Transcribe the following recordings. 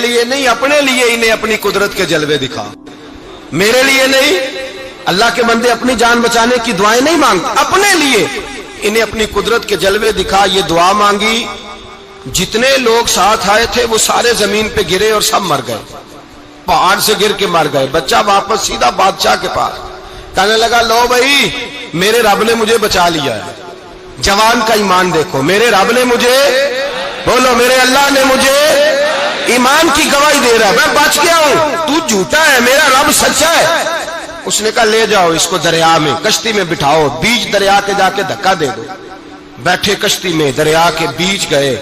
لیے نہیں, اپنے لیے انہیں اپنی قدرت کے جلوے دکھا. میرے لیے نہیں. اللہ کے بندے اپنی جان بچانے کی دعائیں نہیں مانگتے, اپنے لیے انہیں اپنی قدرت کے جلوے دکھا. یہ دعا مانگی, جتنے لوگ ساتھ آئے تھے وہ سارے زمین پہ گرے اور سب مر گئے, پہاڑ سے گر کے مر گئے. بچہ واپس سیدھا بادشاہ کے پاس کہنے لگا, لو بھائی میرے رب نے مجھے بچا لیا ہے. جوان کا ایمان دیکھو, میرے رب نے مجھے, بولو میرے اللہ نے مجھے ایمان کی گواہی دے رہا ہے, میں بچ گیا ہوں, تو جھوٹا ہے, میرا رب سچا ہے. اس نے کہا لے جاؤ اس کو دریا میں, کشتی میں بٹھاؤ, بیچ دریا کے جا کے دھکا دے دو. بیٹھے کشتی میں, دریا کے بیچ گئے,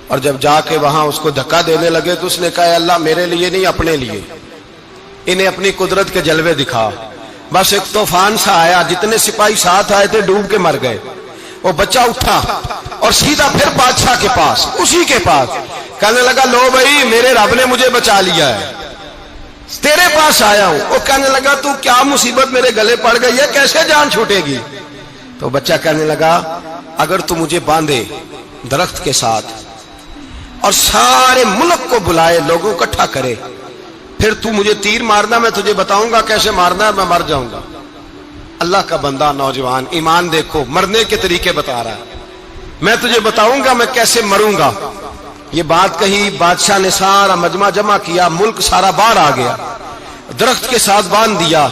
اور جب جا کے وہاں اس کو دھکا دینے لگے تو اس نے کہا اللہ میرے لیے نہیں اپنے لیے انہیں اپنی قدرت کے جلوے دکھا. بس ایک طوفان سا آیا, جتنے سپاہی ساتھ آئے تھے ڈوب کے مر گئے. وہ بچہ اٹھا اور سیدھا پھر بادشاہ کے پاس, اسی کے پاس کہنے لگا, لو بھائی میرے رب نے مجھے بچا لیا ہے, تیرے پاس آیا ہوں. وہ کہنے لگا تو کیا مصیبت میرے گلے پڑ گئی ہے, کیسے جان چھوٹے گی؟ تو بچہ کہنے لگا, اگر تو مجھے باندھے درخت کے ساتھ اور سارے ملک کو بلائے, لوگوں کو اکٹھا کرے, پھر تو مجھے تیر مارنا, میں تجھے بتاؤں گا کیسے مارنا ہے, میں مر جاؤں گا. اللہ کا بندہ نوجوان, ایمان دیکھو, مرنے کے طریقے بتا رہا ہے, میں تجھے بتاؤں گا میں کیسے مروں گا. یہ بات کہی, بادشاہ نے سارا مجمع جمع کیا, ملک سارا باہر آ گیا, درخت کے ساتھ باندھ دیا.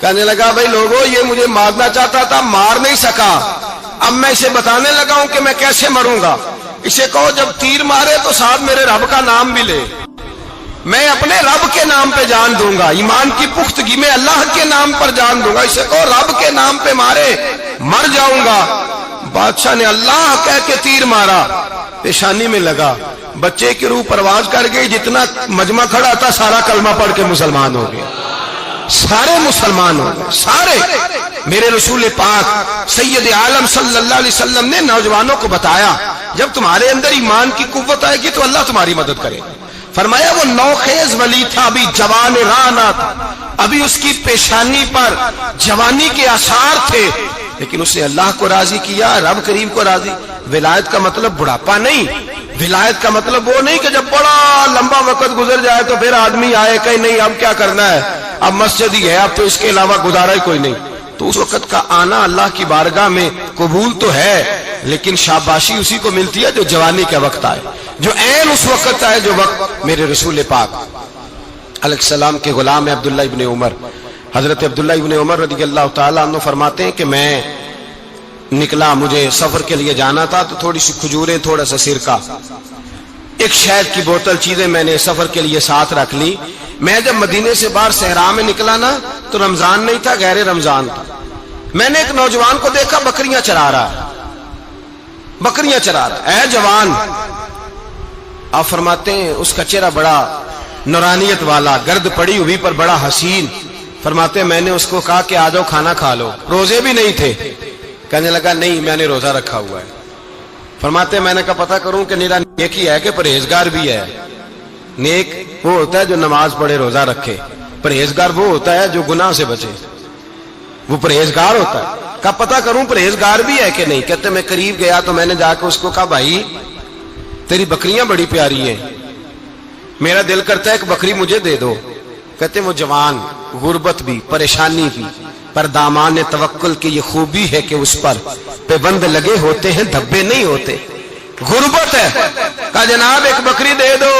کہنے لگا, بھائی لوگوں یہ مجھے مارنا چاہتا تھا, مار نہیں سکا, اب میں اسے بتانے لگا ہوں کہ میں کیسے مروں گا. اسے کہو جب تیر مارے تو ساتھ میرے رب کا نام بھی لے, میں اپنے رب کے نام پہ جان دوں گا, ایمان کی پختگی میں اللہ کے نام پر جان دوں گا. اسے کہو رب کے نام پہ مارے, مر جاؤں گا. بادشاہ نے اللہ کہہ کے تیر مارا, پیشانی میں لگا, بچے کی روح پرواز کر گئی. جتنا مجمع کھڑا تھا سارا کلمہ پڑھ کے مسلمان ہو گئے, سارے مسلمان ہو گئے, سارے. میرے رسول پاک سید عالم صلی اللہ علیہ وسلم نے نوجوانوں کو بتایا, جب تمہارے اندر ایمان کی قوت آئے گی تو اللہ تمہاری مدد کرے. فرمایا وہ نوخیز ولی تھا, ابھی جوان رانا تھا, ابھی اس کی پیشانی پر جوانی کے آثار تھے, لیکن اس نے اللہ کو راضی کیا, رب کریم کو راضی. ولایت کا مطلب بڑھاپا نہیں, ولایت کا مطلب وہ نہیں کہ جب بڑا لمبا وقت گزر جائے تو پھر آدمی آئے کہ نہیں اب کیا کرنا ہے, اب مسجد ہی ہے, اب تو اس کے علاوہ گزارا ہی کوئی نہیں. تو اس وقت کا آنا اللہ کی بارگاہ میں قبول تو ہے, لیکن شاباشی اسی کو ملتی ہے جو جوانی کا وقت آئے, جو عین اس وقت آئے جو وقت میرے رسول پاک علیہ السلام کے غلام عبداللہ ابن عمر, حضرت عبداللہ ابن عمر رضی اللہ تعالیٰ عنہ فرماتے ہیں کہ میں نکلا, مجھے سفر کے لیے جانا تھا, تو تھوڑی سی کھجوریں, تھوڑا سا سرکہ, ایک شہد کی بوتل, چیزیں میں نے سفر کے لیے ساتھ رکھ لی. میں جب مدینے سے باہر صحرا میں نکلا نا تو رمضان نہیں تھا, غیر رمضان تھا. میں نے ایک نوجوان کو دیکھا بکریاں چرا رہا ہے, بکریاں چرا رہا ہے. اے جوان, آپ فرماتے ہیں اس کا چہرہ بڑا نورانیت والا, گرد پڑی ہوئی پر بڑا حسین. فرماتے ہیں میں نے اس کو کہا کہ آ جاؤ کھانا کھا لو, روزے بھی نہیں تھے. کہنے لگا نہیں میں نے روزہ رکھا ہوا ہے. فرماتے ہیں میں نے کہا پتہ کروں کہ نیرا نیک ہی ہے کہ پرہیزگار بھی ہے. نیک وہ ہوتا ہے جو نماز پڑھے روزہ رکھے, پرہیزگار وہ ہوتا ہے جو گناہ سے بچے, وہ پرہیزگار ہوتا ہے. کہا پتہ کروں پرہیزگار بھی ہے کہ نہیں. کہتے میں قریب گیا تو میں نے جا کے اس کو کہا بھائی تیری بکریاں بڑی پیاری ہیں, میرا دل کرتا ہے کہ بکری مجھے دے دو. کہتے وہ جوان, غربت بھی, پریشانی بھی, پر دامان توکل کی یہ خوبی ہے کہ اس پر پابند لگے ہوتے ہیں, دھبے نہیں ہوتے. غربت ہے. کہا جناب ایک بکری دے دو.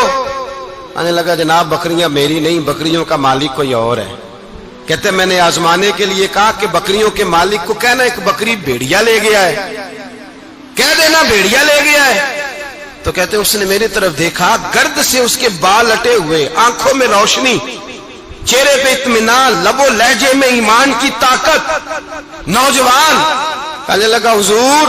آنے لگا جناب بکریاں میری نہیں, بکریوں کا مالک کوئی اور ہے. کہتے میں نے آزمانے کے لیے کہا کہ بکریوں کے مالک کو کہنا ایک بکری بھیڑیا لے گیا ہے, کہہ دینا بھیڑیا لے گیا ہے. تو کہتے اس نے میری طرف دیکھا, گرد سے اس کے بال اٹے ہوئے, آنکھوں میں روشنی, چہرے پہ اطمینان, لب و لہجے میں ایمان کی طاقت. نوجوان کہنے لگا حضور